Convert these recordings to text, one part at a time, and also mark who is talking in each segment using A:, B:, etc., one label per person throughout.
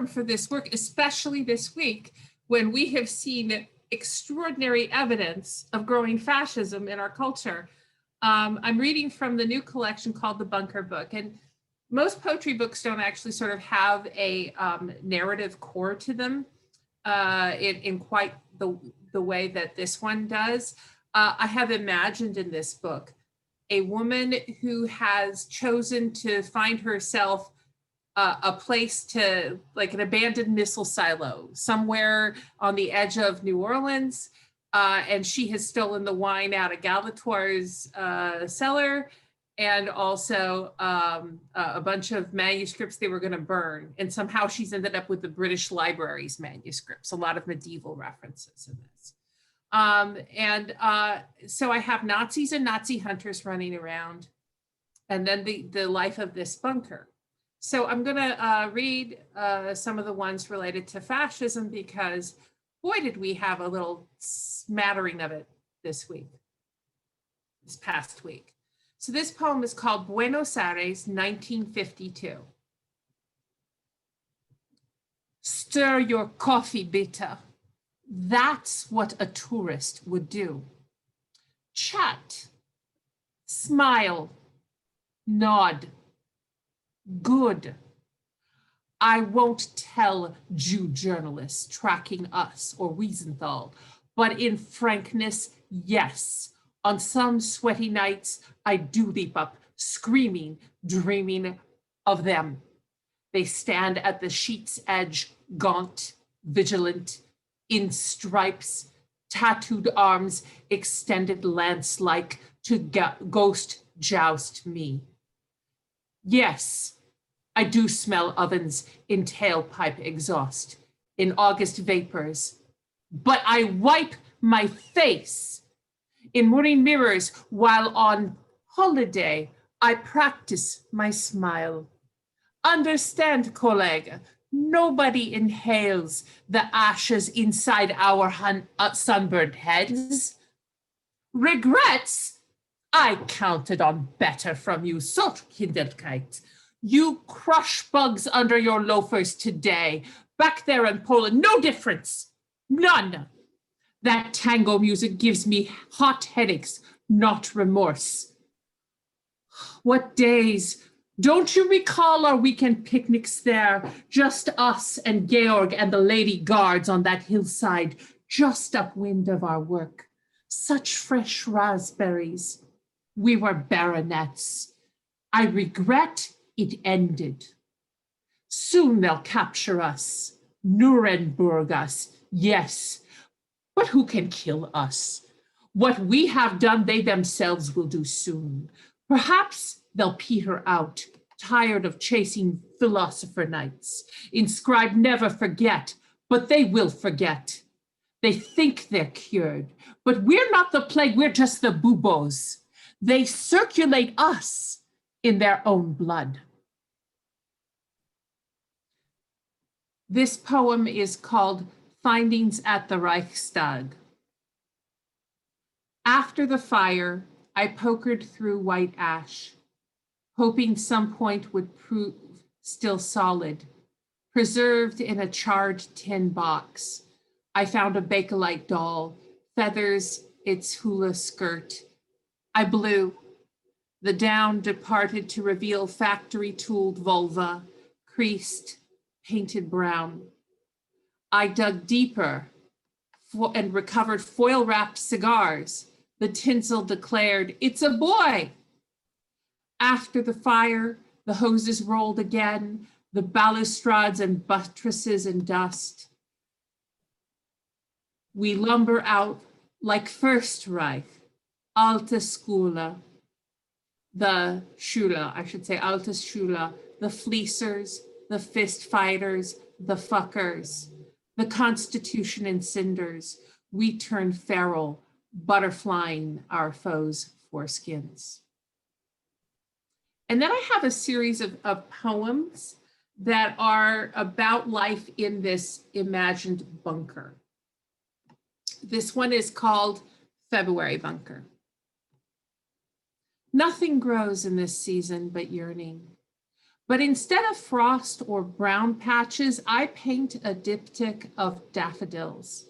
A: for this work, especially this week when we have seen extraordinary evidence of growing fascism in our culture. I'm reading from the new collection called The Bunker Book, and most poetry books don't actually sort of have a narrative core to them in quite the way that this one does. I have imagined in this book a woman who has chosen to find herself a place to, like an abandoned missile silo somewhere on the edge of New Orleans. And she has stolen the wine out of Galatoire's cellar, and also a bunch of manuscripts they were going to burn. And somehow she's ended up with the British Library's manuscripts, a lot of medieval references in this. So I have Nazis and Nazi hunters running around, and then the life of this bunker. So I'm going to read some of the ones related to fascism, because boy, did we have a little smattering of it this past week. So this poem is called Buenos Aires, 1952. Stir your coffee, bitter. That's what a tourist would do. Chat, smile, nod. Good. I won't tell Jew journalists tracking us or Wiesenthal, but in frankness, yes. On some sweaty nights, I do leap up, screaming, dreaming of them. They stand at the sheet's edge, gaunt, vigilant, in stripes, tattooed arms, extended lance-like to ghost joust me. Yes, I do smell ovens in tailpipe exhaust, in August vapors, but I wipe my face in morning mirrors while on holiday I practice my smile. Understand, colleague, nobody inhales the ashes inside our sunburned heads. Regrets? I counted on better from you, so Kinderkeit. You crush bugs under your loafers today. Back there in Poland, no difference, none. That tango music gives me hot headaches, not remorse. What days? Don't you recall our weekend picnics there? Just us and Georg and the lady guards on that hillside, just upwind of our work. Such fresh raspberries. We were baronets. I regret it ended. Soon they'll capture us, Nuremberg us, yes. But who can kill us? What we have done, they themselves will do soon. Perhaps they'll peter out, tired of chasing philosopher knights. Inscribed never forget, but they will forget. They think they're cured, but we're not the plague, we're just the buboes. They circulate us in their own blood. This poem is called Findings at the Reichstag. After the fire, I pokered through white ash, hoping some point would prove still solid, preserved in a charred tin box. I found a Bakelite doll, feathers its hula skirt. I blew. The down departed to reveal factory-tooled vulva, creased, painted brown. I dug deeper and recovered foil-wrapped cigars. The tinsel declared, "It's a boy." After the fire, the hoses rolled again, the balustrades and buttresses in dust. We lumber out like First Reich, Alte Schule, the Schule, I should say, Alte Schule, the fleecers, the fist fighters, the fuckers, the Constitution in cinders. We turn feral, butterflying our foes' foreskins. And then I have a series of poems that are about life in this imagined bunker. This one is called February Bunker. Nothing grows in this season but yearning. But instead of frost or brown patches, I paint a diptych of daffodils.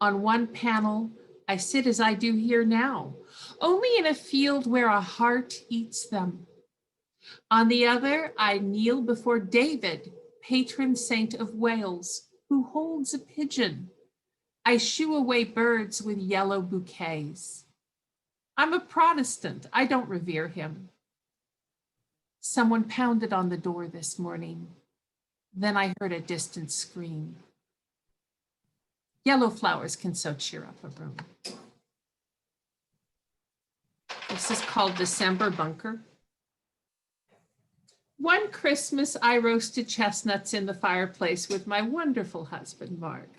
A: On one panel, I sit as I do here now, only in a field where a heart eats them. On the other, I kneel before David, patron saint of Wales, who holds a pigeon. I shoo away birds with yellow bouquets. I'm a Protestant. I don't revere him. Someone pounded on the door this morning. Then I heard a distant scream. Yellow flowers can so cheer up a room. This is called December Bunker. One Christmas, I roasted chestnuts in the fireplace with my wonderful husband, Mark.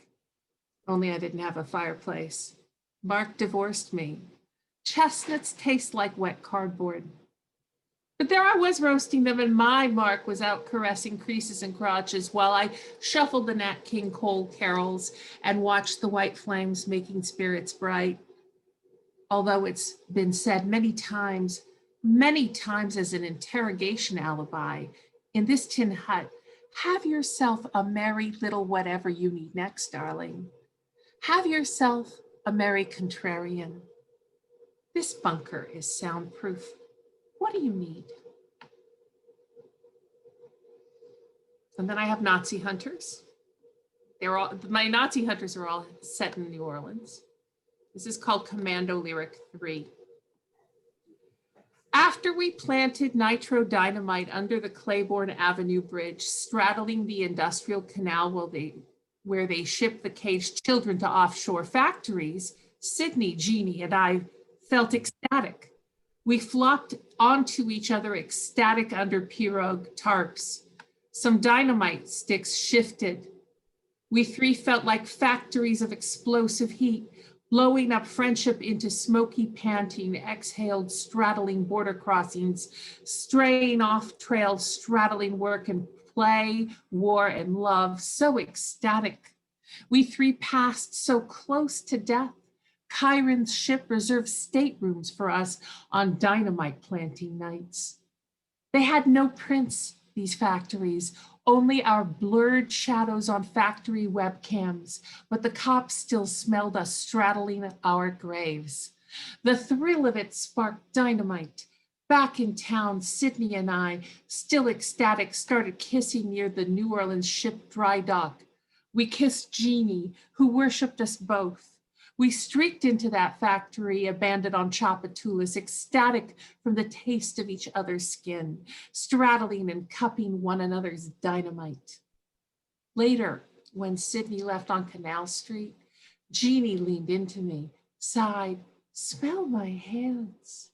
A: Only I didn't have a fireplace. Mark divorced me. Chestnuts taste like wet cardboard. But there I was roasting them, and my Mark was out caressing creases and crotches while I shuffled the Nat King Cole carols and watched the white flames making spirits bright. Although it's been said many times as an interrogation alibi, in this tin hut, have yourself a merry little whatever you need next, darling. Have yourself a merry contrarian. This bunker is soundproof. What do you need? And then I have Nazi hunters. My Nazi hunters are all set in New Orleans. This is called Commando Lyric 3. After we planted nitro dynamite under the Claiborne Avenue Bridge, straddling the industrial canal where they shipped the caged children to offshore factories, Sydney, Jeannie, and I felt ecstatic. We flopped onto each other ecstatic under pirogue tarps. Some dynamite sticks shifted. We three felt like factories of explosive heat, blowing up friendship into smoky panting, exhaled straddling border crossings, straying off trail, straddling work and play, war and love, so ecstatic. We three passed so close to death. Chiron's ship reserved staterooms for us on dynamite planting nights. They had no prints, these factories, only our blurred shadows on factory webcams, but the cops still smelled us straddling our graves. The thrill of it sparked dynamite. Back in town, Sydney and I, still ecstatic, started kissing near the New Orleans ship dry dock. We kissed Jeannie, who worshiped us both. We streaked into that factory abandoned on Chapatulas, ecstatic from the taste of each other's skin, straddling and cupping one another's dynamite. Later, when Sydney left on Canal Street, Jeannie leaned into me, sighed, "Smell my hands."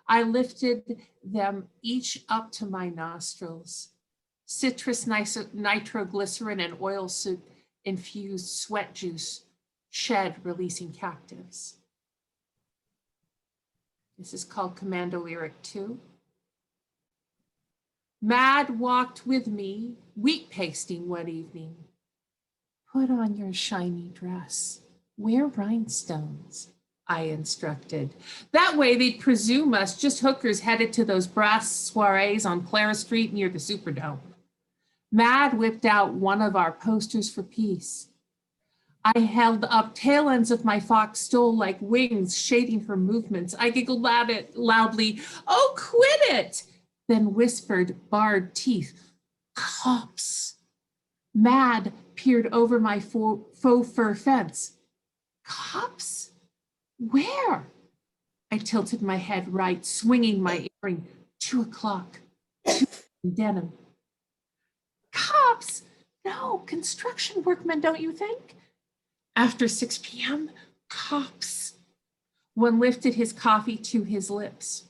A: I lifted them each up to my nostrils. Citrus nitroglycerin and oil soot infused sweat juice shed, releasing captives. This is called Commando Lyric 2. Mad walked with me, wheat pasting one evening. Put on your shiny dress, wear rhinestones, I instructed. That way they'd presume us just hookers headed to those brass soirees on Clara Street near the Superdome. Mad whipped out one of our posters for peace. I held up tail ends of my fox stole like wings, shading her movements. I giggled at it loudly, "Oh, quit it!" Then whispered, barred teeth, "Cops." Mad peered over my faux fur fence. Cops? Where? I tilted my head right, swinging my earring. 2 o'clock, 2 in denim. Cops? No, construction workmen, don't you think? After 6 p.m., cops. One lifted his coffee to his lips.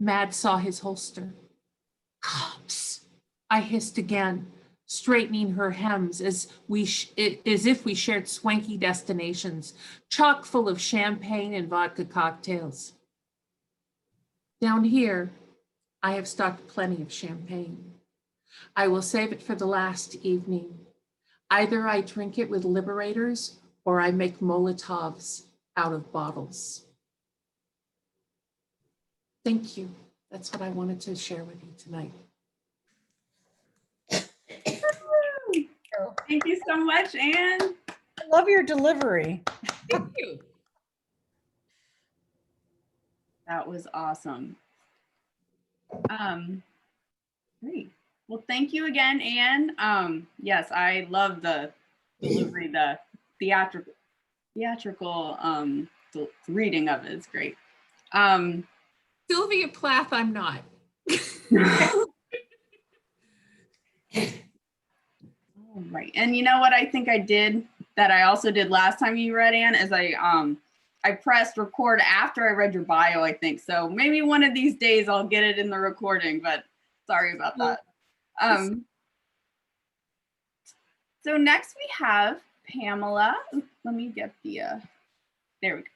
A: Mad saw his holster. Cops, I hissed again, straightening her hems as if we shared swanky destinations, chock full of champagne and vodka cocktails. Down here, I have stocked plenty of champagne. I will save it for the last evening. Either I drink it with liberators or I make Molotovs out of bottles. Thank you. That's what I wanted to share with you tonight.
B: so much, Anne.
C: I love your delivery.
A: Thank you.
B: That was awesome. Great. Well, thank you again, Anne. Yes, I love the delivery, the theatrical reading of it is great.
A: Sylvia Plath, I'm not.
B: All right, and you know what I think I did that I also did last time you read, Anne, is I pressed record after I read your bio, I think. So maybe one of these days I'll get it in the recording, but sorry about that. So next we have Pamela. Let me get the, there we go.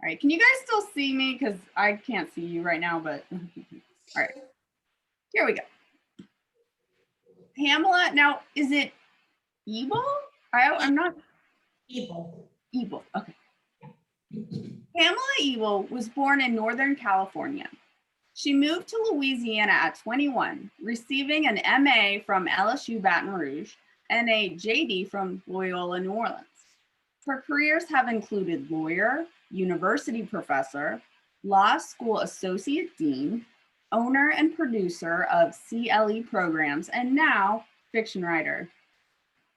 B: All right, can you guys still see me? Because I can't see you right now, but all right, here we go. Pamela, now is it Ebel? I'm not.
D: Ebel.
B: Ebel, okay. Pamela Ebel was born in Northern California. She moved to Louisiana at 21, receiving an MA from LSU-Baton Rouge and a JD from Loyola New Orleans. Her careers have included lawyer, university professor, law school associate dean, owner and producer of CLE programs, and now fiction writer.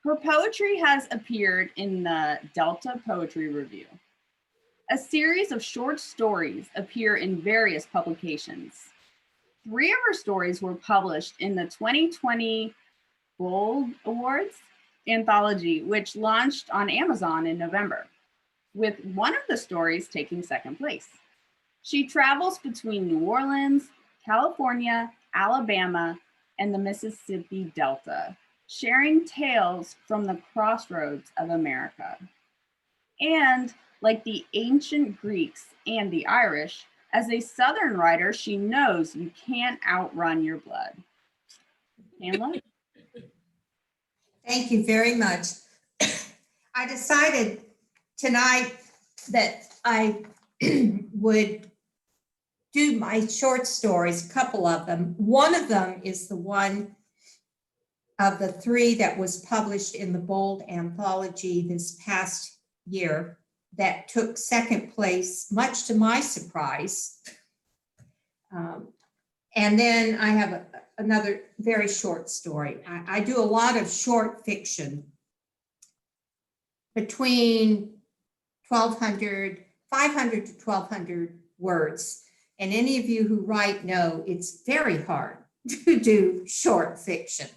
B: Her poetry has appeared in the Delta Poetry Review. A series of short stories appear in various publications. 3 of her stories were published in the 2020 BOULD Awards anthology, which launched on Amazon in November, with one of the stories taking second place. She travels between New Orleans, California, Alabama, and the Mississippi Delta, sharing tales from the crossroads of America. And like the ancient Greeks and the Irish, as a Southern writer, she knows you can't outrun your blood. Pamela?
D: Thank you very much. I decided tonight that I would do my short stories, a couple of them. One of them is the one of the 3 that was published in the BOULD anthology this past year that took second place, much to my surprise. And then I have another very short story. I do a lot of short fiction between 500 to 1,200 words. And any of you who write know it's very hard to do short fiction.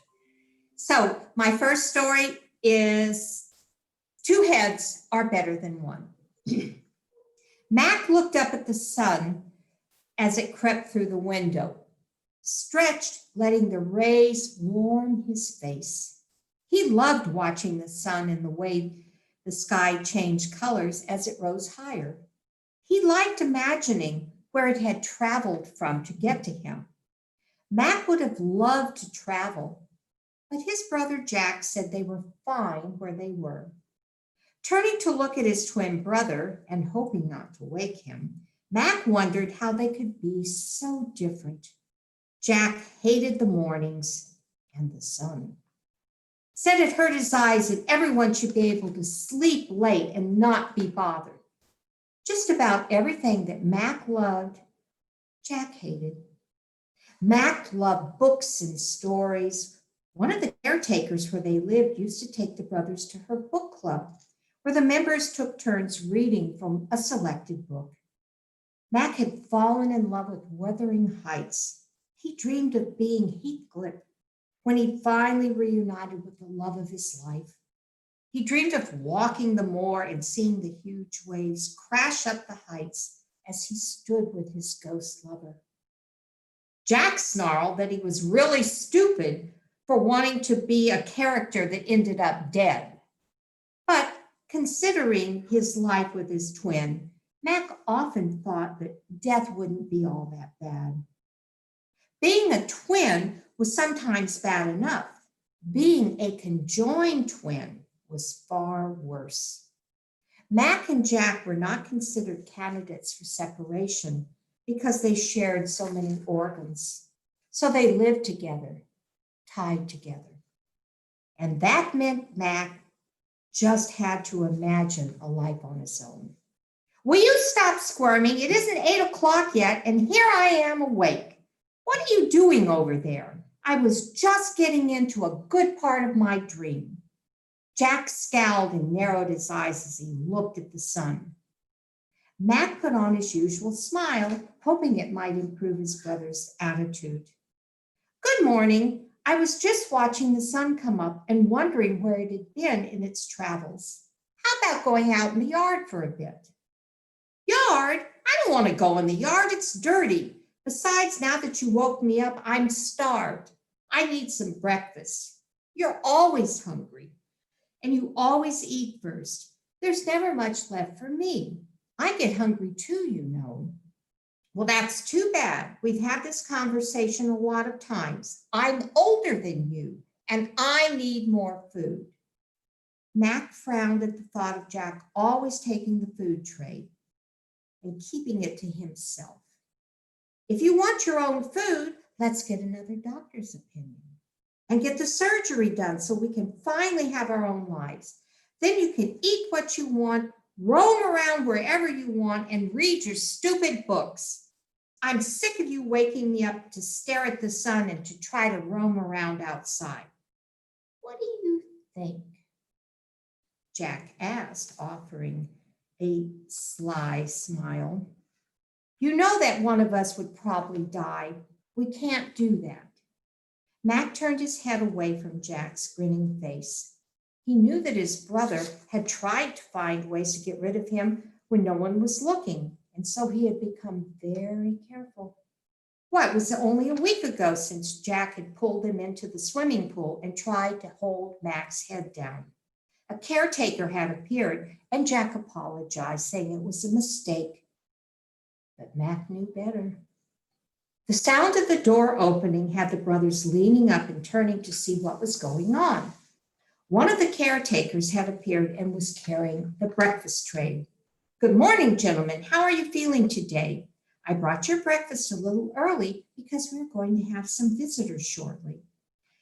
D: So my first story is 2 heads are better than one. Mac looked up at the sun as it crept through the window, stretched, letting the rays warm his face. He loved watching the sun and the way the sky changed colors as it rose higher. He liked imagining where it had traveled from to get to him. Mac would have loved to travel, but his brother Jack said they were fine where they were. Turning to look at his twin brother and hoping not to wake him, Mac wondered how they could be so different. Jack hated the mornings and the sun. Said it hurt his eyes and everyone should be able to sleep late and not be bothered. Just about everything that Mac loved, Jack hated. Mac loved books and stories. One of the caretakers where they lived used to take the brothers to her book club, where the members took turns reading from a selected book. Mac had fallen in love with Wuthering Heights. He dreamed of being Heathcliff when he finally reunited with the love of his life. He dreamed of walking the moor and seeing the huge waves crash up the heights as he stood with his ghost lover. Jack snarled that he was really stupid for wanting to be a character that ended up dead. But considering his life with his twin, Mac often thought that death wouldn't be all that bad. Being a twin was sometimes bad enough. Being a conjoined twin was far worse. Mac and Jack were not considered candidates for separation because they shared so many organs. So they lived together, tied together. And that meant Mac just had to imagine a life on his own. Will you stop squirming? It isn't 8 o'clock yet, and here I am awake. What are you doing over there? I was just getting into a good part of my dream. Jack scowled and narrowed his eyes as he looked at the sun. Mac put on his usual smile, hoping it might improve his brother's attitude. Good morning. I was just watching the sun come up and wondering where it had been in its travels. How about going out in the yard for a bit? Yard? I don't want to go in the yard. It's dirty. Besides, now that you woke me up, I'm starved. I need some breakfast. You're always hungry, and you always eat first. There's never much left for me. I get hungry too, you know. Well, that's too bad. We've had this conversation a lot of times. I'm older than you, and I need more food. Mac frowned at the thought of Jack always taking the food tray and keeping it to himself. If you want your own food, let's get another doctor's opinion and get the surgery done so we can finally have our own lives. Then you can eat what you want, roam around wherever you want, and read your stupid books. I'm sick of you waking me up to stare at the sun and to try to roam around outside. What do you think? Jack asked, offering a sly smile. You know that one of us would probably die. We can't do that. Mac turned his head away from Jack's grinning face. He knew that his brother had tried to find ways to get rid of him when no one was looking, and so he had become very careful. It was only a week ago since Jack had pulled him into the swimming pool and tried to hold Mac's head down. A caretaker had appeared, and Jack apologized, saying it was a mistake. But Mac knew better. The sound of the door opening had the brothers leaning up and turning to see what was going on. One of the caretakers had appeared and was carrying the breakfast tray. Good morning, gentlemen. How are you feeling today? I brought your breakfast a little early because we're going to have some visitors shortly.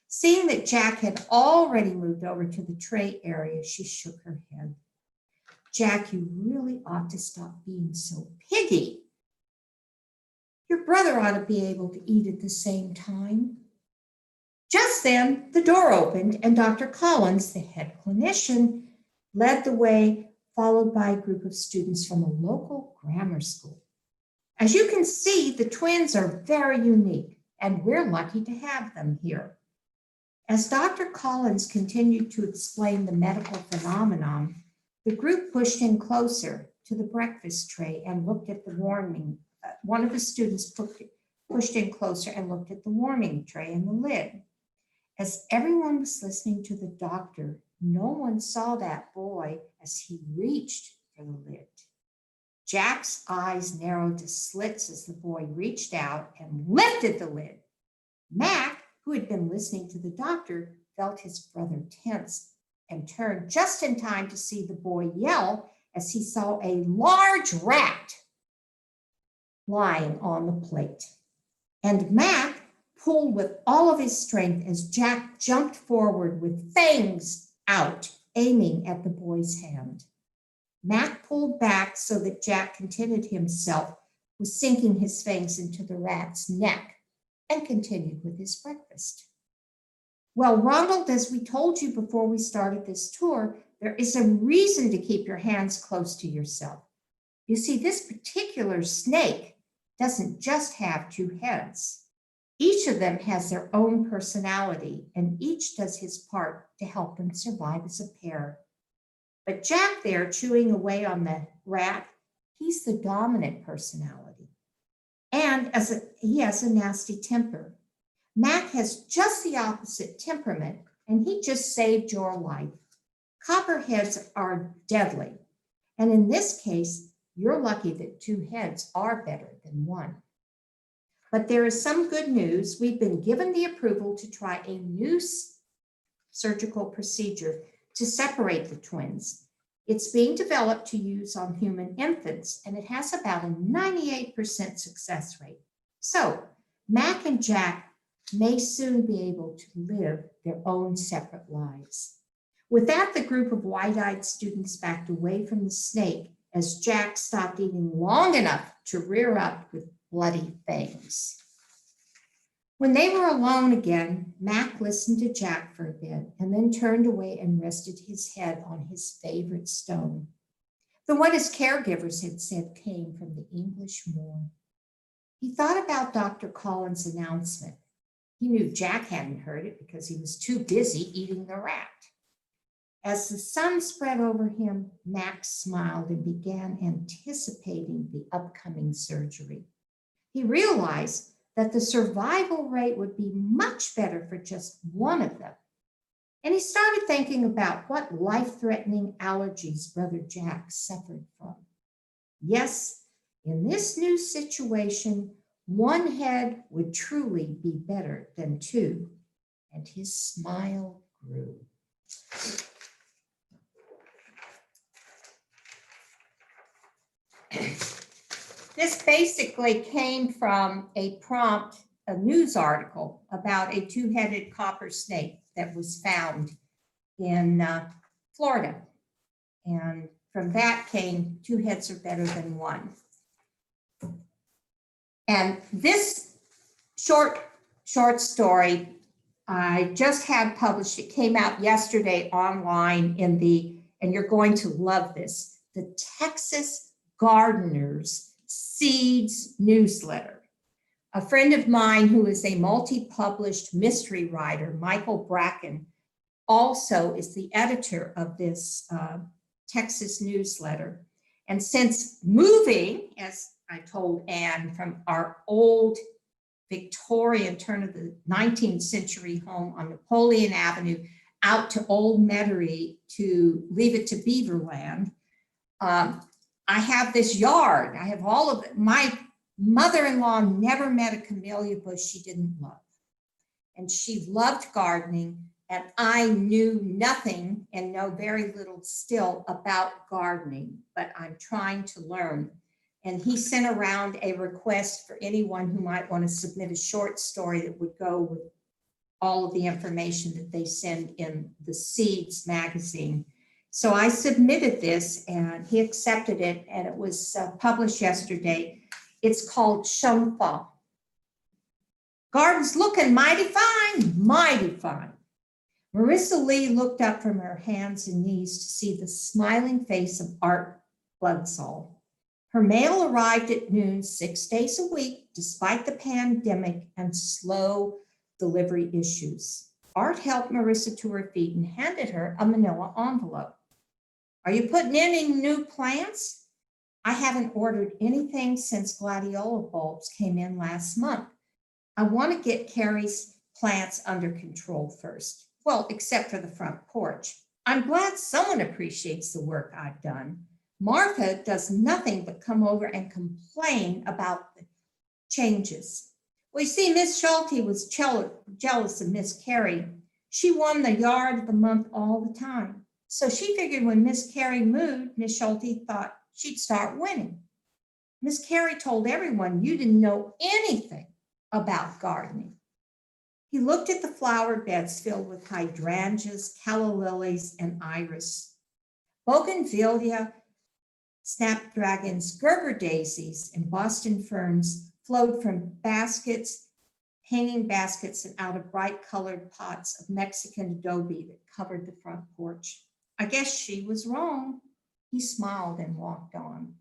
D: Seeing that Jack had already moved over to the tray area, she shook her head. Jack, you really ought to stop being so piggy. Your brother ought to be able to eat at the same time. Just then, the door opened and Dr. Collins, the head clinician, led the way, followed by a group of students from a local grammar school. As you can see, the twins are very unique, and we're lucky to have them here. As Dr. Collins continued to explain the medical phenomenon, the group pushed in closer to the breakfast tray and looked at the warming. One of the students pushed in closer and looked at the warming tray and the lid. As everyone was listening to the doctor, no one saw that boy as he reached for the lid. Jack's eyes narrowed to slits as the boy reached out and lifted the lid. Mac, who had been listening to the doctor, felt his brother tense and turned just in time to see the boy yell as he saw a large rat lying on the plate. And Mac pulled with all of his strength as Jack jumped forward with fangs out, aiming at the boy's hand. Mac pulled back so that Jack contented himself with sinking his fangs into the rat's neck and continued with his breakfast. Well, Ronald, as we told you before we started this tour, there is a reason to keep your hands close to yourself. You see, this particular snake doesn't just have two heads. Each of them has their own personality, and each does his part to help them survive as a pair. But Jack there, chewing away on the rat, he's the dominant personality. And he has a nasty temper. Mac has just the opposite temperament, and he just saved your life. Copperheads are deadly. And in this case, you're lucky that two heads are better than one. But there is some good news. We've been given the approval to try a new surgical procedure to separate the twins. It's being developed to use on human infants, and it has about a 98% success rate. So Mac and Jack may soon be able to live their own separate lives. With that, the group of wide-eyed students backed away from the snake as Jack stopped eating long enough to rear up with bloody fangs. When they were alone again, Mac listened to Jack for a bit and then turned away and rested his head on his favorite stone. The one his caregivers had said came from the English moor. He thought about Dr. Collins' announcement. He knew Jack hadn't heard it because he was too busy eating the rat. As the sun spread over him, Max smiled and began anticipating the upcoming surgery. He realized that the survival rate would be much better for just one of them. And he started thinking about what life-threatening allergies Brother Jack suffered from. Yes, in this new situation, one head would truly be better than two, and his smile grew. This basically came from a prompt, a news article about a two-headed copper snake that was found in Florida. And from that came two heads are better than one. And this short story I just had published. It came out yesterday online in the, and you're going to love this, the Texas Gardeners Seeds newsletter. A friend of mine who is a multi-published mystery writer, Michael Bracken, also is the editor of this Texas newsletter. And since moving, as I told Anne, from our old Victorian turn of the 19th century home on Napoleon Avenue out to Old Metairie to leave it to Beaverland, I have this yard. I have all of it. My mother-in-law never met a camellia bush she didn't love. And she loved gardening, and I knew nothing and know very little still about gardening, but I'm trying to learn. And he sent around a request for anyone who might want to submit a short story that would go with all of the information that they send in the Seeds magazine. So I submitted this and he accepted it, and it was published yesterday. It's called Shumfa. Garden's looking mighty fine, mighty fine. Marissa Lee looked up from her hands and knees to see the smiling face of Art Bloodsall. Her mail arrived at noon 6 days a week, despite the pandemic and slow delivery issues. Art helped Marissa to her feet and handed her a manila envelope. Are you putting in any new plants? I haven't ordered anything since gladiola bulbs came in last month. I want to get Carrie's plants under control first. Well, except for the front porch. I'm glad someone appreciates the work I've done. Martha does nothing but come over and complain about the changes. Well, you see, Miss Schulte was jealous of Miss Carrie. She won the yard of the month all the time. So she figured when Miss Carrie moved, Miss Schulte thought she'd start winning. Miss Carrie told everyone you didn't know anything about gardening. He looked at the flower beds filled with hydrangeas, calla lilies, and iris. Bougainvillea, snapdragons, Gerber daisies, and Boston ferns flowed from baskets, hanging baskets, and out of bright colored pots of Mexican adobe that covered the front porch. I guess she was wrong. He smiled and walked on.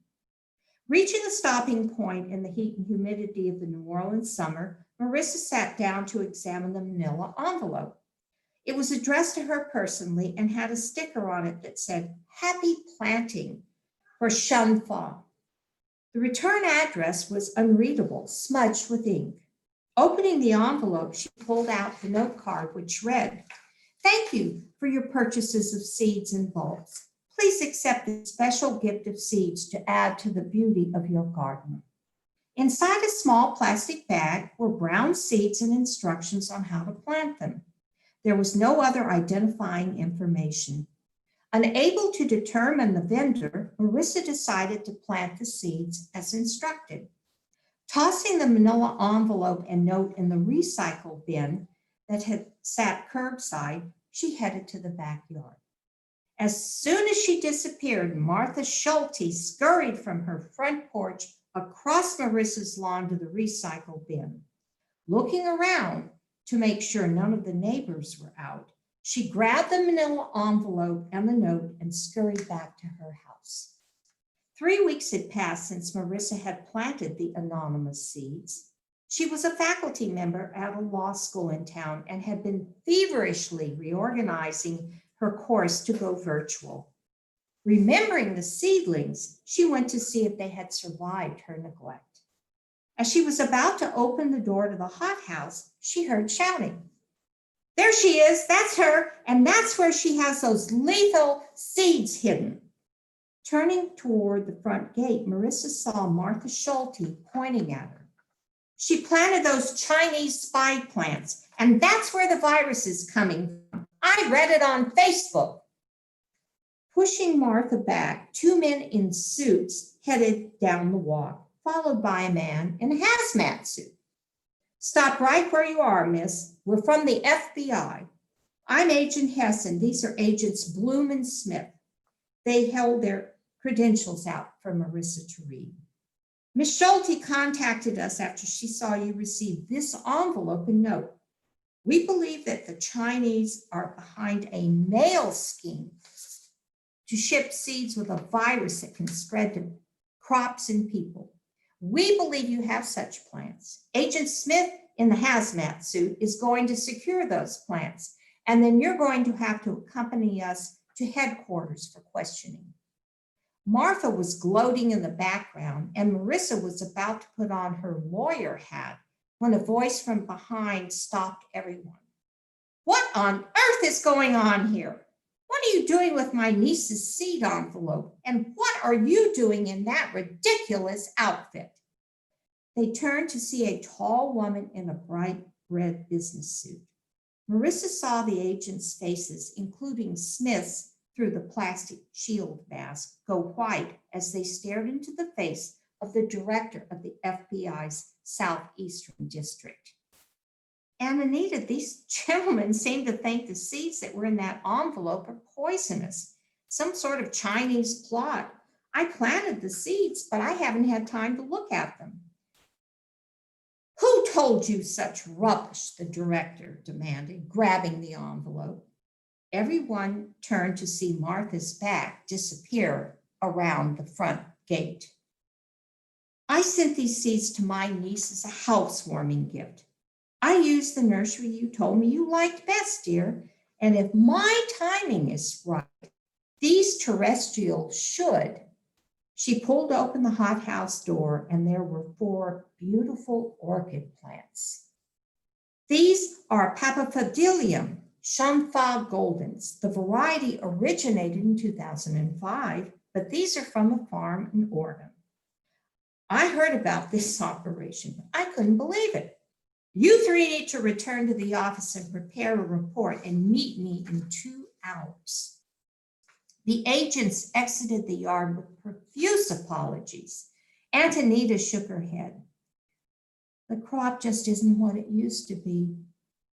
D: Reaching a stopping point in the heat and humidity of the New Orleans summer, Marissa sat down to examine the manila envelope. It was addressed to her personally and had a sticker on it that said, "Happy planting for Shumfa." The return address was unreadable, smudged with ink. Opening the envelope, she pulled out the note card, which read, "Thank you for your purchases of seeds and bulbs. Please accept a special gift of seeds to add to the beauty of your garden." Inside a small plastic bag were brown seeds and instructions on how to plant them. There was no other identifying information. Unable to determine the vendor, Marissa decided to plant the seeds as instructed. Tossing the manila envelope and note in the recycle bin that had sat curbside, she headed to the backyard. As soon as she disappeared, Martha Schulte scurried from her front porch across Marissa's lawn to the recycle bin. Looking around to make sure none of the neighbors were out, she grabbed the manila envelope and the note and scurried back to her house. 3 weeks had passed since Marissa had planted the anonymous seeds. She was a faculty member at a law school in town and had been feverishly reorganizing her course to go virtual. Remembering the seedlings, she went to see if they had survived her neglect. As she was about to open the door to the hothouse, she heard shouting. There she is, that's her, and that's where she has those lethal seeds hidden. Turning toward the front gate, Marissa saw Martha Schulte pointing at her. She planted those Chinese spy plants, and that's where the virus is coming from. I read it on Facebook. Pushing Martha back, 2 men in suits headed down the walk, followed by a man in a hazmat suit. Stop right where you are, miss. We're from the FBI. I'm Agent Hessen. These are Agents Bloom and Smith. They held their credentials out for Marissa to read. Miss Schulte contacted us after she saw you receive this envelope and note. We believe that the Chinese are behind a mail scheme to ship seeds with a virus that can spread to crops and people. We believe you have such plants. Agent Smith in the hazmat suit is going to secure those plants, and then you're going to have to accompany us to headquarters for questioning. Martha was gloating in the background, and Marissa was about to put on her lawyer hat when a voice from behind stopped everyone. What on earth is going on here? What are you doing with my niece's seed envelope? And what are you doing in that ridiculous outfit? They turned to see a tall woman in a bright red business suit. Marissa saw the agents' faces, including Smith's, through the plastic shield mask, go white as they stared into the face of the director of the FBI's Southeastern District. And Anita, these gentlemen seemed to think the seeds that were in that envelope are poisonous, some sort of Chinese plot. I planted the seeds, but I haven't had time to look at them. Who told you such rubbish? The director demanded, grabbing the envelope. Everyone turned to see Martha's back disappear around the front gate. I sent these seeds to my niece as a housewarming gift. I used the nursery you told me you liked best, dear. And if my timing is right, these terrestrials should. She pulled open the hothouse door and there were 4 beautiful orchid plants. These are Papaphodilium Chamfa goldens. The variety originated in 2005, but these are from a farm in Oregon. I heard about this operation. I couldn't believe it. You 3 need to return to the office and prepare a report and meet me in 2 hours. The agents exited the yard with profuse apologies. Antonita shook her head. The crop just isn't what it used to be.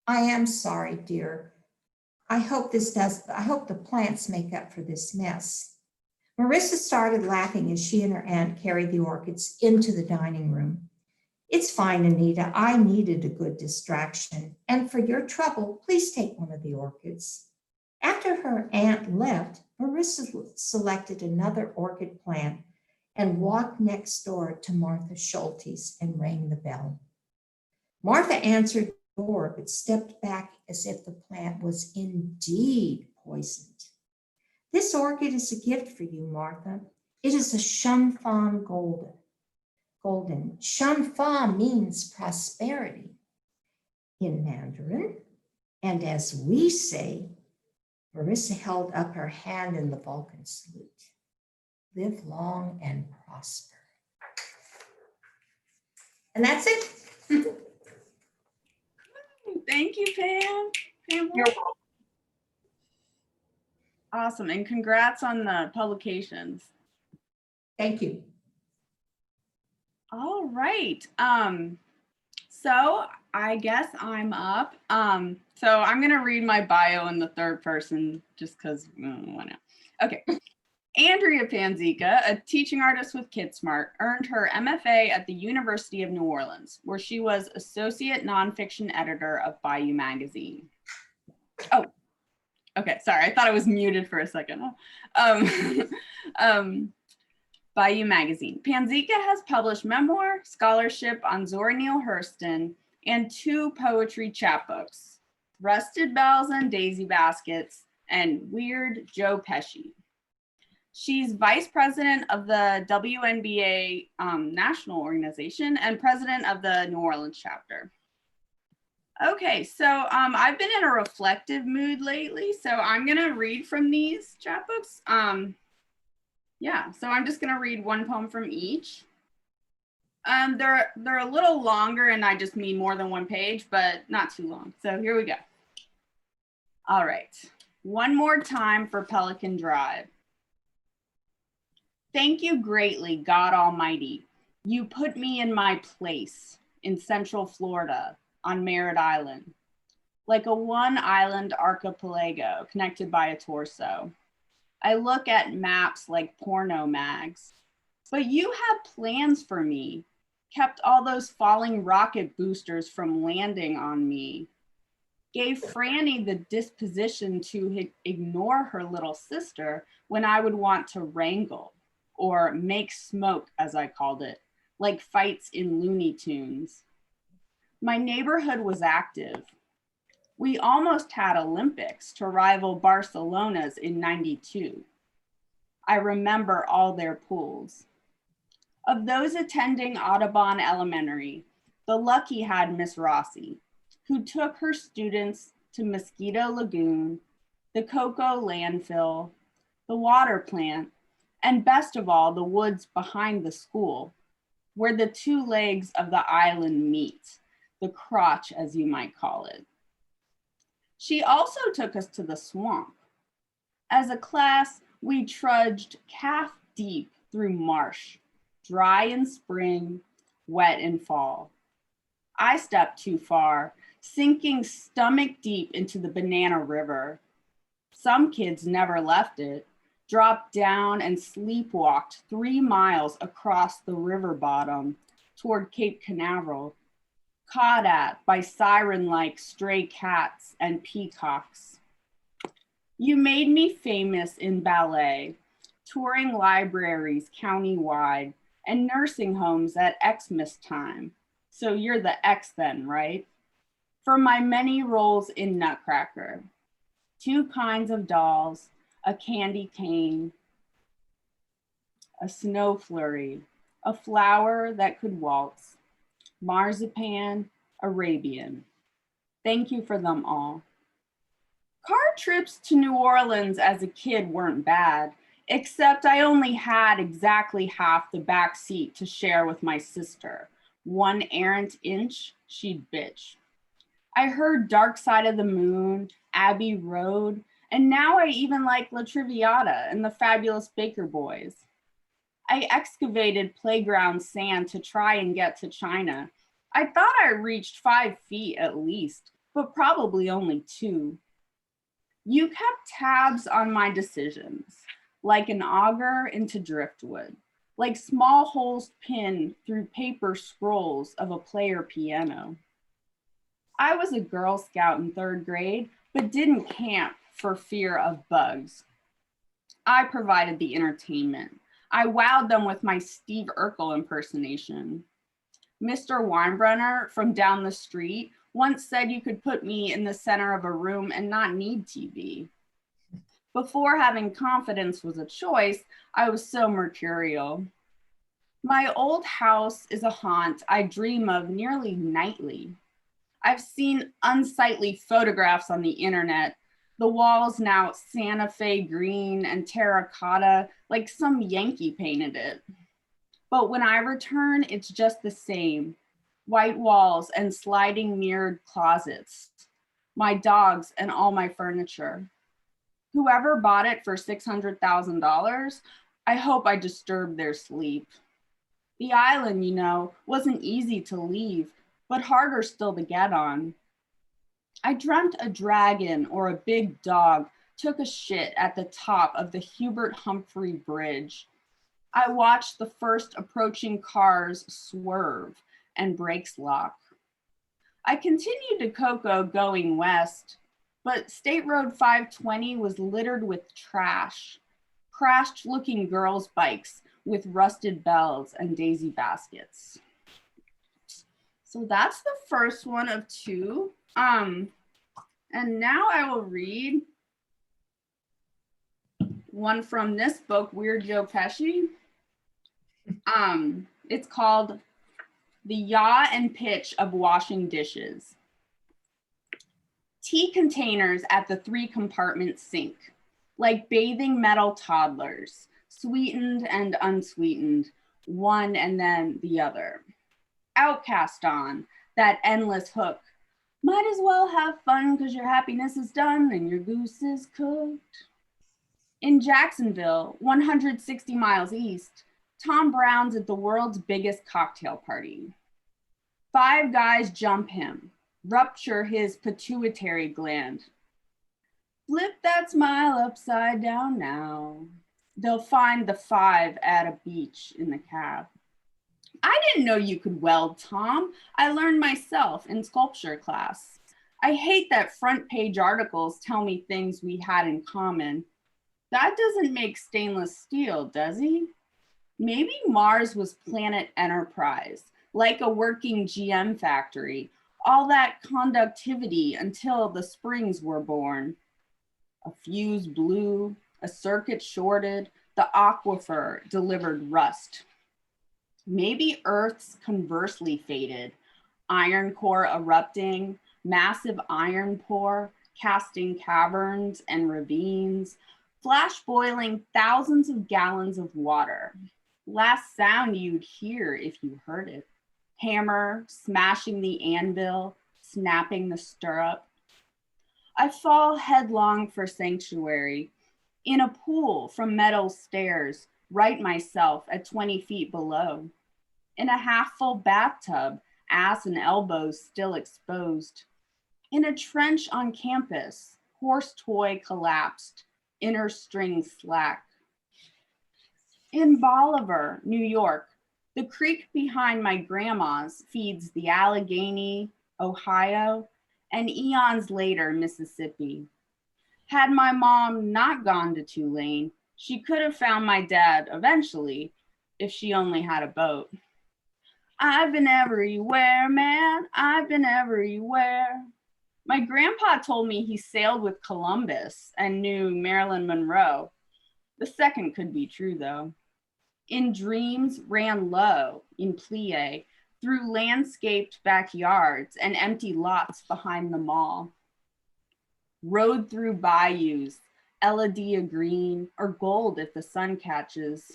D: I am sorry, dear. I hope the plants make up for this mess. Marissa started laughing as she and her aunt carried the orchids into the dining room. It's fine, Anita. I needed a good distraction. And for your trouble, please take one of the orchids. After her aunt left, Marissa selected another orchid plant and walked next door to Martha Schulte's and rang the bell. Martha answered the door, but stepped back as if the plant was indeed poisoned. This orchid is a gift for you, Martha. It is a Chamfan golden. Chamfa means prosperity in Mandarin. And as we say, Marissa held up her hand in the Vulcan salute. Live long and prosper. And that's it.
B: Thank you, Pam.
A: You're welcome.
B: Awesome, and congrats on the publications.
D: Thank you.
B: All right. So I guess I'm up. So I'm gonna read my bio in the third person just because why not? Okay. Andrea Panzeca, a teaching artist with KidSmart, earned her MFA at the University of New Orleans, where she was associate nonfiction editor of Bayou Magazine. Oh, okay, sorry, I thought I was muted for a second. Bayou Magazine. Panzeca has published memoir, scholarship on Zora Neale Hurston, and 2 poetry chapbooks, Rusted Bells and Daisy Baskets, and Weird Joe Pesci. She's vice president of the WNBA national organization and president of the New Orleans chapter. Okay, so I've been in a reflective mood lately, so I'm gonna read from these chapbooks. Yeah, so I'm just gonna read one poem from each. They're a little longer and I just mean more than 1 page, but not too long. So here we go. All right, one more time for Pelican Drive. Thank you greatly, God Almighty. You put me in my place in Central Florida on Merritt Island, like a 1-island archipelago connected by a torso. I look at maps like porno mags, but you had plans for me, kept all those falling rocket boosters from landing on me, gave Franny the disposition to ignore her little sister when I would want to wrangle or make smoke, as I called it, like fights in Looney Tunes. My neighborhood was active. We almost had Olympics to rival Barcelona's in '92. I remember all their pools. Of those attending Audubon Elementary, the lucky had Miss Rossi, who took her students to Mosquito Lagoon, the Cocoa Landfill, the water plant, and best of all, the woods behind the school, where the 2 legs of the island meet, the crotch, as you might call it. She also took us to the swamp. As a class, we trudged calf deep through marsh, dry in spring, wet in fall. I stepped too far, sinking stomach deep into the Banana River. Some kids never left it, dropped down and sleepwalked 3 miles across the river bottom toward Cape Canaveral, caught at by siren-like stray cats and peacocks. You made me famous in ballet, touring libraries countywide and nursing homes at Xmas time. So you're the X then, right? For my many roles in Nutcracker, 2 kinds of dolls, a candy cane, a snow flurry, a flower that could waltz, marzipan, Arabian. Thank you for them all. Car trips to New Orleans as a kid weren't bad, except I only had exactly half the back seat to share with my sister. 1 errant inch, she'd bitch. I heard Dark Side of the Moon, Abbey Road, and now I even like La Traviata and the Fabulous Baker Boys. I excavated playground sand to try and get to China. I thought I reached 5 feet at least, but probably only 2. You kept tabs on my decisions, like an auger into driftwood, like small holes pinned through paper scrolls of a player piano. I was a Girl Scout in 3rd grade, but didn't camp for fear of bugs. I provided the entertainment. I wowed them with my Steve Urkel impersonation. Mr. Weinbrenner from down the street once said you could put me in the center of a room and not need TV. Before having confidence was a choice, I was so mercurial. My old house is a haunt I dream of nearly nightly. I've seen unsightly photographs on the internet, the walls now Santa Fe green and terracotta, like some Yankee painted it. But when I return, it's just the same. White walls and sliding mirrored closets, my dogs and all my furniture. Whoever bought it for $600,000, I hope I disturbed their sleep. The island, you know, wasn't easy to leave, but harder still to get on. I dreamt a dragon or a big dog took a shit at the top of the Hubert Humphrey Bridge. I watched the first approaching cars swerve and brakes lock. I continued to Cocoa going west, but State Road 520 was littered with trash, crashed looking girls' bikes with rusted bells and daisy baskets. So that's the first one of two. And now I will read one from this book, Weird Joe Pesci. It's called The Yaw and Pitch of Washing Dishes. Tea containers at the 3-compartment sink, like bathing metal toddlers, sweetened and unsweetened, one and then the other. Outcast on that endless hook. Might as well have fun because your happiness is done and your goose is cooked. In Jacksonville, 160 miles east, Tom Brown's at the world's biggest cocktail party. 5 guys jump him, rupture his pituitary gland. Flip that smile upside down now. They'll find the 5 at a beach in the cab. I didn't know you could weld, Tom. I learned myself in sculpture class. I hate that front page articles tell me things we had in common. That doesn't make stainless steel, does he? Maybe Mars was Planet Enterprise, like a working GM factory, all that conductivity until the springs were born. A fuse blew, a circuit shorted, the aquifer delivered rust. Maybe Earth's conversely fated, iron core erupting, massive iron pour, casting caverns and ravines, flash boiling thousands of gallons of water. Last sound you'd hear if you heard it. Hammer smashing the anvil, snapping the stirrup. I fall headlong for sanctuary. In a pool from metal stairs, right myself at 20 feet below. In a half-full bathtub, ass and elbows still exposed. In a trench on campus, horse toy collapsed, inner string slack. In Bolivar, New York, the creek behind my grandma's feeds the Allegheny, Ohio, and eons later, Mississippi. Had my mom not gone to Tulane, she could have found my dad eventually if she only had a boat. I've been everywhere, man. I've been everywhere. My grandpa told me he sailed with Columbus and knew Marilyn Monroe. The second could be true, though. In dreams, ran low in plie through landscaped backyards and empty lots behind the mall. Rode through bayous, Eladia green or gold if the sun catches,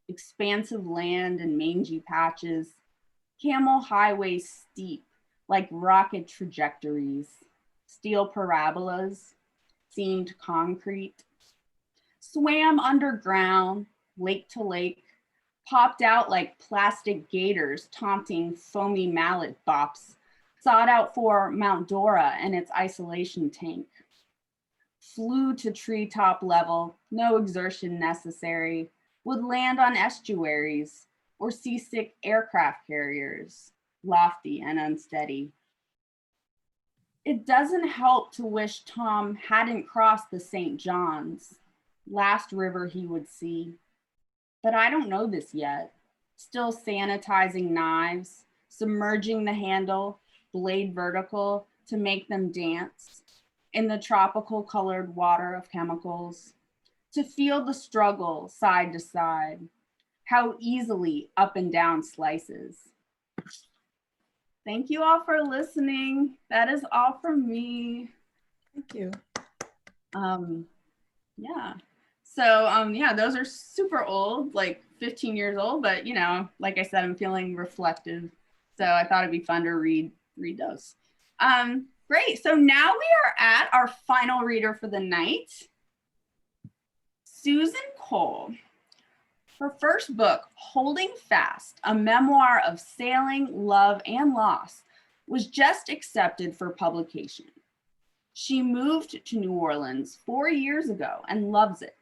B: expansive land and mangy patches, camel highways steep like rocket trajectories, steel parabolas, seamed concrete, swam underground, lake to lake, popped out like plastic gators taunting foamy mallet bops, sought out for Mount Dora and its isolation tank. Flew to treetop level, no exertion necessary, would land on estuaries or seasick aircraft carriers, lofty and unsteady. It doesn't help to wish Tom hadn't crossed the St. John's, last river he would see. But I don't know this yet. Still sanitizing knives, submerging the handle, blade vertical to make them dance in the tropical colored water of chemicals, to feel the struggle side to side, how easily up and down slices. Thank you all for listening. That is all from me.
C: Thank you.
B: Yeah. So yeah, those are super old, like 15 years old, but you know, like I said, I'm feeling reflective. So I thought it'd be fun to read those. Great, so now we are at our final reader for the night, Susan Cole. Her first book, Holding Fast, a memoir of sailing, love, and loss, was just accepted for publication. She moved to New Orleans 4 years ago and loves it.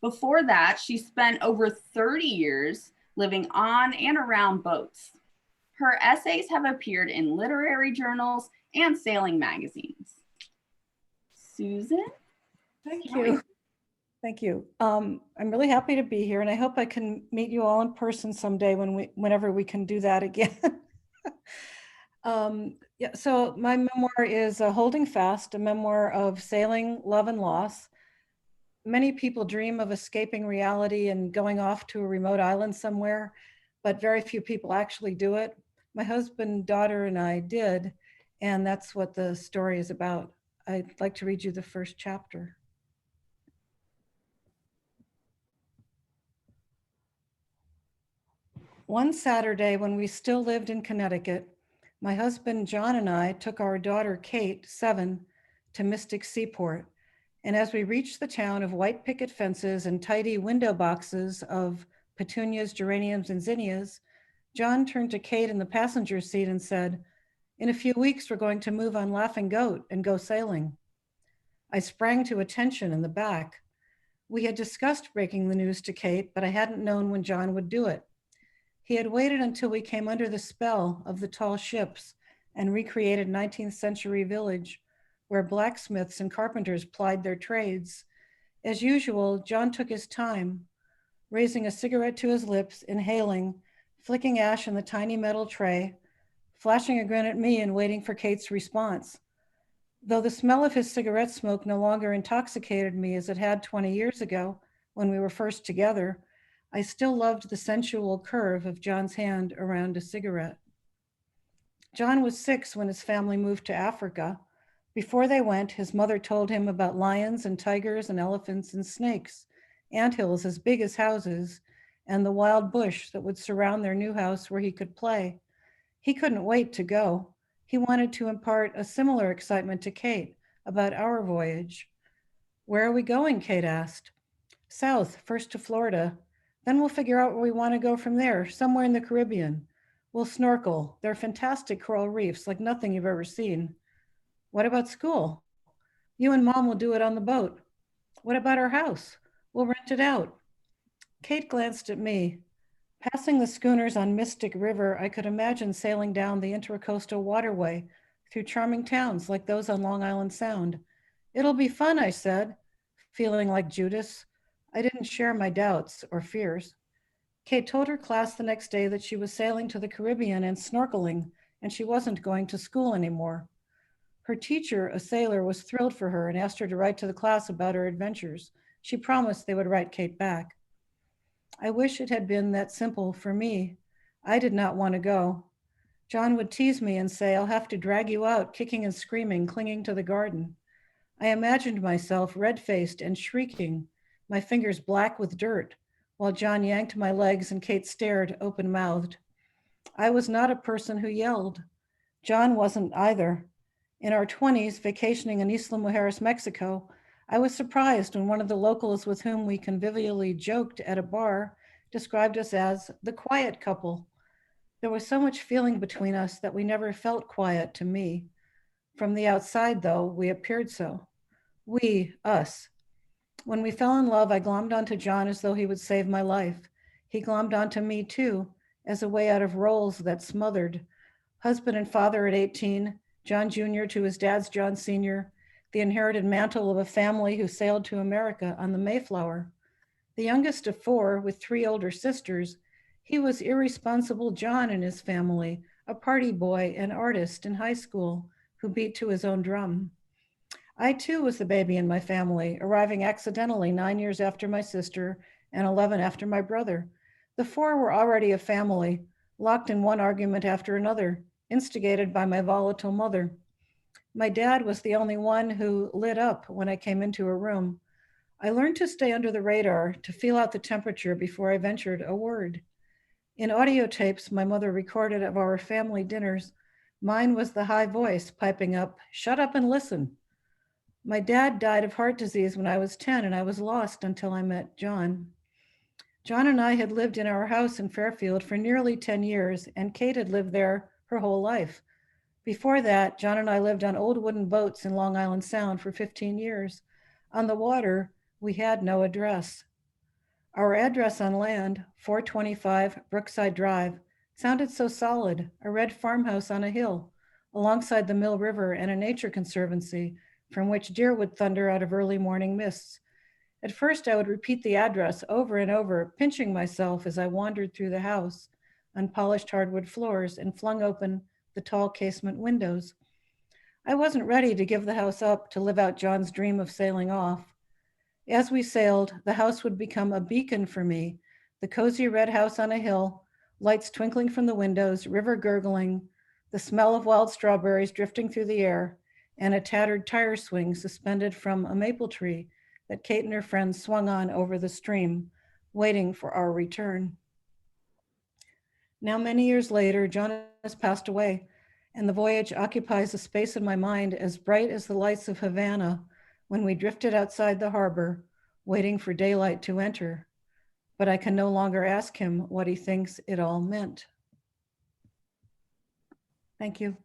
B: Before that, she spent over 30 years living on and around boats. Her essays have appeared in literary journals and sailing magazines. Susan?
C: Thank you. Thank you. I'm really happy to be here, and I hope I can meet you all in person someday whenever we can do that again. Yeah, so my memoir is Holding Fast, a memoir of sailing, love, and loss. Many people dream of escaping reality and going off to a remote island somewhere, but very few people actually do it. My husband, daughter, and I did, and that's what the story is about. I'd like to read you the first chapter. One Saturday when we still lived in Connecticut, my husband John and I took our daughter Kate, 7, to Mystic Seaport. And as we reached the town of white picket fences and tidy window boxes of petunias, geraniums, and zinnias, John turned to Kate in the passenger seat and said, "In a few weeks, we're going to move on Laughing Goat and go sailing." I sprang to attention in the back. We had discussed breaking the news to Kate, but I hadn't known when John would do it. He had waited until we came under the spell of the tall ships and recreated 19th century village where blacksmiths and carpenters plied their trades. As usual, John took his time, raising a cigarette to his lips, inhaling, flicking ash in the tiny metal tray, flashing a grin at me and waiting for Kate's response. Though the smell of his cigarette smoke no longer intoxicated me as it had 20 years ago when we were first together, I still loved the sensual curve of John's hand around a cigarette. John was 6 when his family moved to Africa. Before they went, his mother told him about lions and tigers and elephants and snakes, anthills as big as houses, and the wild bush that would surround their new house where he could play. He couldn't wait to go. He wanted to impart a similar excitement to Kate about our voyage. "Where are we going?" Kate asked. "South, first to Florida. Then we'll figure out where we want to go from there, somewhere in the Caribbean. We'll snorkel. They're fantastic coral reefs, like nothing you've ever seen." "What about school?" "You and Mom will do it on the boat." "What about our house?" "We'll rent it out." Kate glanced at me. Passing the schooners on Mystic River, I could imagine sailing down the Intracoastal Waterway through charming towns like those on Long Island Sound. "It'll be fun," I said, feeling like Judas. I didn't share my doubts or fears. Kate told her class the next day that she was sailing to the Caribbean and snorkeling, and she wasn't going to school anymore. Her teacher, a sailor, was thrilled for her and asked her to write to the class about her adventures. She promised they would write Kate back. I wish it had been that simple for me. I did not want to go. John would tease me and say, "I'll have to drag you out, kicking and screaming, clinging to the garden." I imagined myself red-faced and shrieking, my fingers black with dirt, while John yanked my legs and Kate stared open-mouthed. I was not a person who yelled. John wasn't either. In our 20s, vacationing in Isla Mujeres, Mexico, I was surprised when one of the locals with whom we convivially joked at a bar described us as the quiet couple. There was so much feeling between us that we never felt quiet to me. From the outside, though, we appeared so. We, us. When we fell in love, I glommed onto John as though he would save my life. He glommed onto me too, as a way out of roles that smothered. Husband and father at 18, John Jr. to his dad's John Sr., the inherited mantle of a family who sailed to America on the Mayflower. The youngest of 4 with 3 older sisters, he was irresponsible John in his family, a party boy and artist in high school who beat to his own drum. I too was the baby in my family, arriving accidentally 9 years after my sister and 11 after my brother. The 4 were already a family, locked in one argument after another, instigated by my volatile mother. My dad was the only one who lit up when I came into a room. I learned to stay under the radar, to feel out the temperature before I ventured a word. In audio tapes my mother recorded of our family dinners, mine was the high voice piping up, "Shut up and listen." My dad died of heart disease when I was 10, and I was lost until I met John. John and I had lived in our house in Fairfield for nearly 10 years, and Kate had lived there her whole life. Before that, John and I lived on old wooden boats in Long Island Sound for 15 years. On the water, we had no address. Our address on land, 425 Brookside Drive, sounded so solid, a red farmhouse on a hill, alongside the Mill River and a nature conservancy from which deer would thunder out of early morning mists. At first, I would repeat the address over and over, pinching myself as I wandered through the house, unpolished hardwood floors, and flung open the tall casement windows. I wasn't ready to give the house up to live out John's dream of sailing off. As we sailed, the house would become a beacon for me, the cozy red house on a hill, lights twinkling from the windows, river gurgling, the smell of wild strawberries drifting through the air, and a tattered tire swing suspended from a maple tree that Kate and her friends swung on over the stream, waiting for our return. Now, many years later, John has passed away, and the voyage occupies a space in my mind as bright as the lights of Havana when we drifted outside the harbor, waiting for daylight to enter. But I can no longer ask him what he thinks it all meant. Thank you.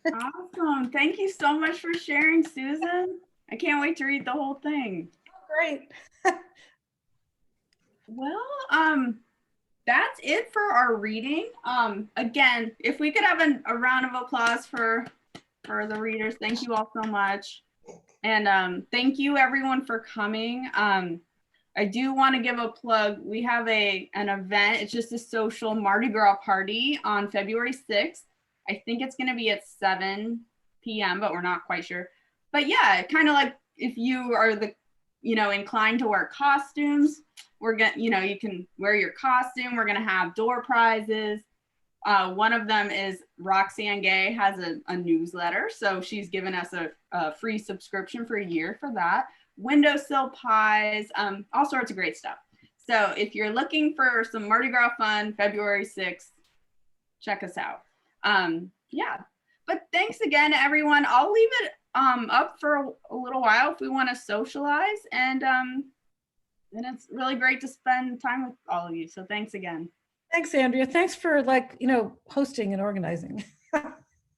B: Awesome. Thank you so much for sharing, Susan. I can't wait to read the whole thing.
C: Great.
B: Well, that's it for our reading. Again, if we could have a round of applause for the readers. Thank you all so much. And thank you everyone for coming. I do want to give a plug. We have an event. It's just a social Mardi Gras party on February 6th. I think it's going to be at 7 p.m., but we're not quite sure. But yeah, kind of like if you are inclined to wear costumes, you can wear your costume. We're going to have door prizes. One of them is Roxanne Gay has a newsletter. So she's given us a free subscription for a year for that. Windowsill pies, all sorts of great stuff. So if you're looking for some Mardi Gras fun, February 6th, check us out. Yeah, but thanks again, everyone. I'll leave it up for a little while if we want to socialize, and it's really great to spend time with all of you. So thanks again.
C: Thanks, Andrea. Thanks for hosting and organizing.